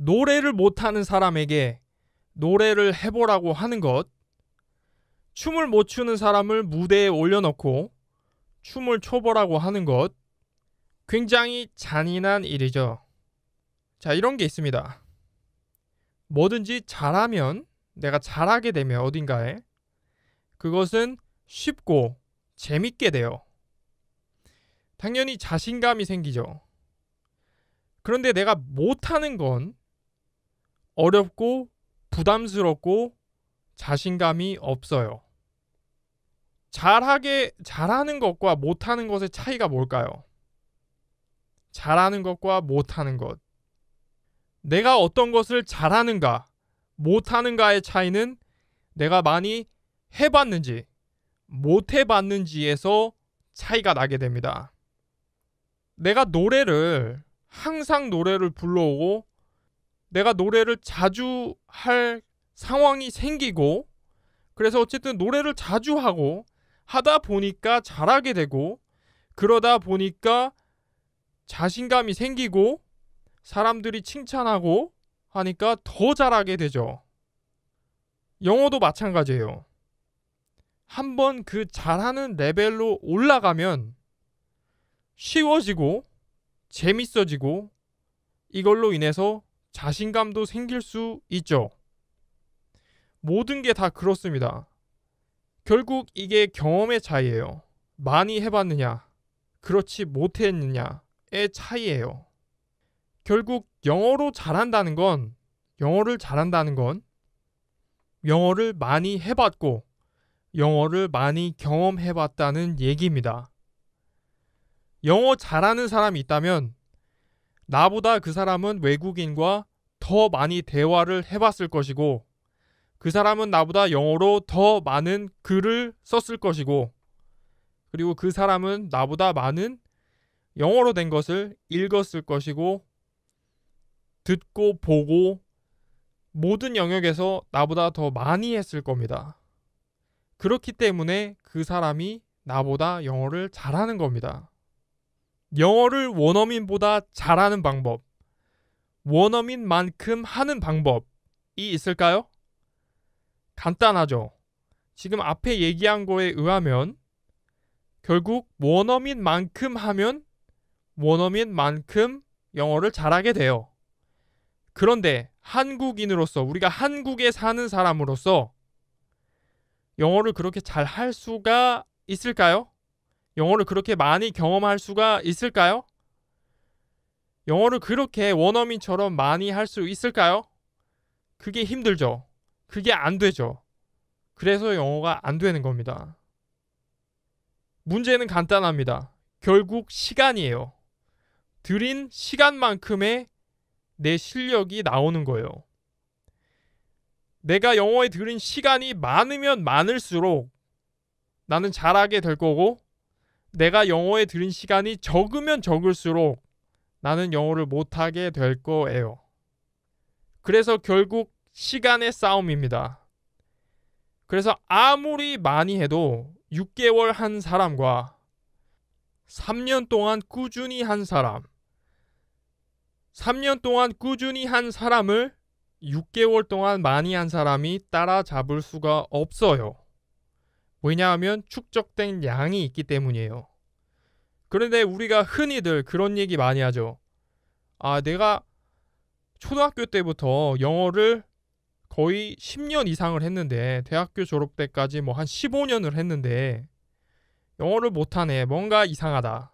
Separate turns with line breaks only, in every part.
노래를 못하는 사람에게 노래를 해보라고 하는 것, 춤을 못 추는 사람을 무대에 올려놓고 춤을 춰보라고 하는 것, 굉장히 잔인한 일이죠. 자, 이런 게 있습니다. 뭐든지 잘하면, 내가 잘하게 되면 어딘가에 그것은 쉽고 재밌게 돼요. 당연히 자신감이 생기죠. 그런데 내가 못하는 건 어렵고 부담스럽고 자신감이 없어요. 잘하는 것과 못하는 것의 차이가 뭘까요? 잘하는 것과 못하는 것. 내가 어떤 것을 잘하는가, 못하는가의 차이는 내가 많이 해봤는지, 못 해봤는지에서 차이가 나게 됩니다. 내가 항상 노래를 불러오고, 내가 노래를 자주 할 상황이 생기고, 그래서 어쨌든 노래를 자주 하다 보니까 잘하게 되고, 그러다 보니까 자신감이 생기고, 사람들이 칭찬하고 하니까 더 잘하게 되죠. 영어도 마찬가지예요. 한번 그 잘하는 레벨로 올라가면 쉬워지고 재밌어지고, 이걸로 인해서 자신감도 생길 수 있죠. 모든 게 다 그렇습니다. 결국 이게 경험의 차이예요. 많이 해봤느냐, 그렇지 못했느냐의 차이예요. 결국 영어를 잘한다는 건 영어를 많이 해봤고 영어를 많이 경험해봤다는 얘기입니다. 영어 잘하는 사람이 있다면 나보다 그 사람은 외국인과 더 많이 대화를 해봤을 것이고, 그 사람은 나보다 영어로 더 많은 글을 썼을 것이고, 그리고 그 사람은 나보다 많은 영어로 된 것을 읽었을 것이고, 듣고 보고 모든 영역에서 나보다 더 많이 했을 겁니다. 그렇기 때문에 그 사람이 나보다 영어를 잘하는 겁니다. 영어를 원어민보다 잘하는 방법, 원어민만큼 하는 방법이 있을까요? 간단하죠. 지금 앞에 얘기한 거에 의하면 결국 원어민만큼 하면 원어민만큼 영어를 잘하게 돼요. 그런데 한국인으로서, 우리가 한국에 사는 사람으로서 영어를 그렇게 잘 할 수가 있을까요? 영어를 그렇게 많이 경험할 수가 있을까요? 영어를 그렇게 원어민처럼 많이 할 수 있을까요? 그게 힘들죠. 그게 안 되죠. 그래서 영어가 안 되는 겁니다. 문제는 간단합니다. 결국 시간이에요. 들인 시간만큼의 내 실력이 나오는 거예요. 내가 영어에 들인 시간이 많으면 많을수록 나는 잘하게 될 거고, 내가 영어에 들인 시간이 적으면 적을수록 나는 영어를 못하게 될 거예요. 그래서 결국 시간의 싸움입니다. 그래서 아무리 많이 해도 6개월 한 사람과 3년 동안 꾸준히 한 사람, 3년 동안 꾸준히 한 사람을 6개월 동안 많이 한 사람이 따라잡을 수가 없어요. 왜냐하면 축적된 양이 있기 때문이에요. 그런데 우리가 흔히들 그런 얘기 많이 하죠. 내가 초등학교 때부터 영어를 거의 10년 이상을 했는데, 대학교 졸업 때까지 한 15년을 했는데 영어를 못하네, 뭔가 이상하다.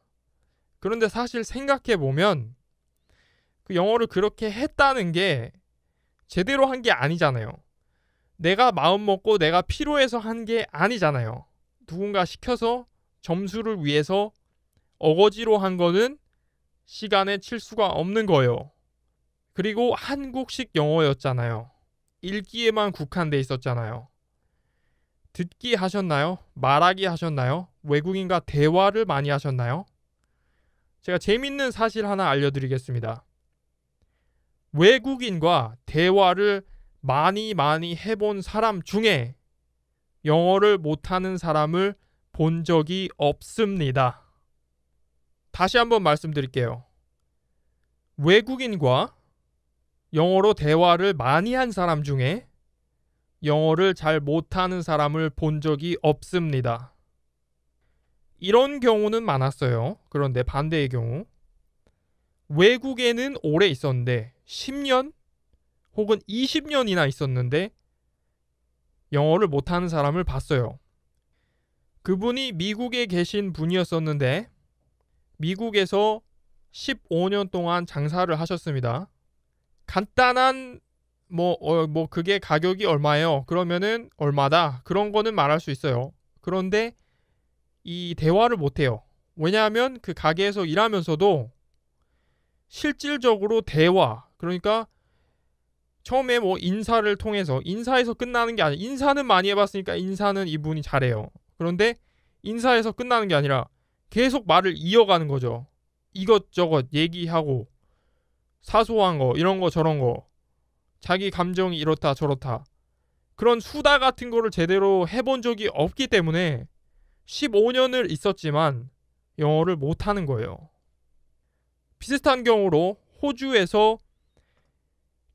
그런데 사실 생각해보면 그 영어를 그렇게 했다는 게 제대로 한 게 아니잖아요. 내가 마음 먹고 내가 필요해서 한 게 아니잖아요. 누군가 시켜서 점수를 위해서 어거지로 한 거는 시간에 칠 수가 없는 거예요. 그리고 한국식 영어였잖아요. 읽기에만 국한돼 있었잖아요. 듣기 하셨나요? 말하기 하셨나요? 외국인과 대화를 많이 하셨나요? 제가 재밌는 사실 하나 알려드리겠습니다. 외국인과 대화를 많이 해본 사람 중에 영어를 못하는 사람을 본 적이 없습니다. 다시 한번 말씀드릴게요. 외국인과 영어로 대화를 많이 한 사람 중에 영어를 잘 못하는 사람을 본 적이 없습니다. 이런 경우는 많았어요. 그런데 반대의 경우 외국에는 오래 있었는데 10년 혹은 20년이나 있었는데 영어를 못하는 사람을 봤어요. 그분이 미국에 계신 분이었었는데 미국에서 15년 동안 장사를 하셨습니다. 간단한 그게 가격이 얼마예요? 그러면은 얼마다? 그런 거는 말할 수 있어요. 그런데 이 대화를 못해요. 왜냐하면 그 가게에서 일하면서도 실질적으로 대화, 그러니까 처음에 인사를 통해서 인사에서 끝나는 게 아니라 인사는 많이 해봤으니까 인사는 이분이 잘해요. 그런데 인사에서 끝나는 게 아니라 계속 말을 이어가는 거죠. 이것저것 얘기하고 사소한 거 이런 거 저런 거 자기 감정이 이렇다 저렇다 그런 수다 같은 거를 제대로 해본 적이 없기 때문에 15년을 있었지만 영어를 못하는 거예요. 비슷한 경우로 호주에서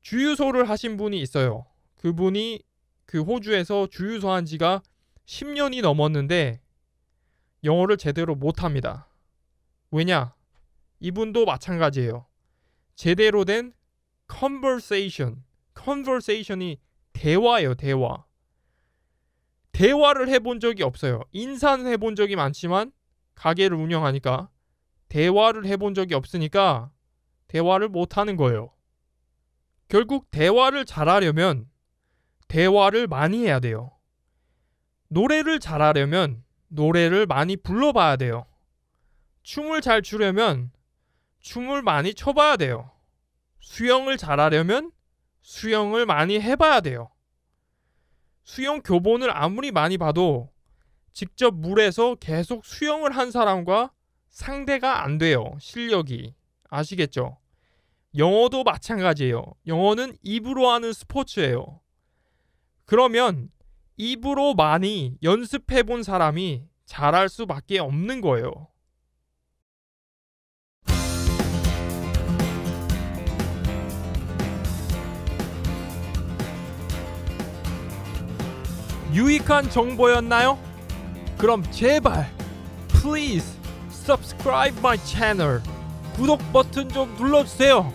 주유소를 하신 분이 있어요. 그분이 그 호주에서 주유소 한 지가 10년이 넘었는데 영어를 제대로 못합니다. 왜냐? 이분도 마찬가지예요. 제대로 된 conversation이 대화예요. 대화를 해본 적이 없어요. 인사는 해본 적이 많지만 가게를 운영하니까 대화를 해본 적이 없으니까 대화를 못하는 거예요. 결국 대화를 잘하려면 대화를 많이 해야 돼요. 노래를 잘하려면 노래를 많이 불러봐야 돼요. 춤을 잘 추려면 춤을 많이 춰봐야 돼요. 수영을 잘하려면 수영을 많이 해봐야 돼요. 수영 교본을 아무리 많이 봐도 직접 물에서 계속 수영을 한 사람과 상대가 안 돼요. 실력이. 아시겠죠? 영어도 마찬가지예요. 영어는 입으로 하는 스포츠예요. 그러면 입으로 많이 연습해 본 사람이 잘할 수밖에 없는 거예요. 유익한 정보였나요? 그럼 제발 please subscribe my channel 구독 버튼 좀 눌러주세요.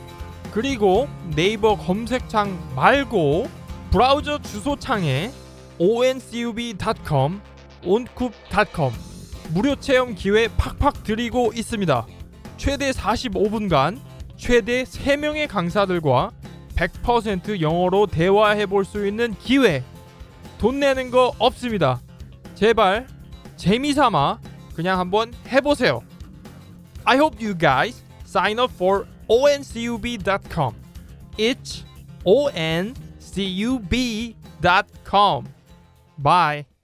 그리고 네이버 검색창 말고 브라우저 주소창에 oncub.com, oncoup.com 무료 체험 기회 팍팍 드리고 있습니다. 최대 45분간 최대 3명의 강사들과 100% 영어로 대화해 볼 수 있는 기회. 돈 내는 거 없습니다. 제발 재미삼아 그냥 한번 해보세요. I hope you guys sign up for oncub.com. It's oncub.com. Bye.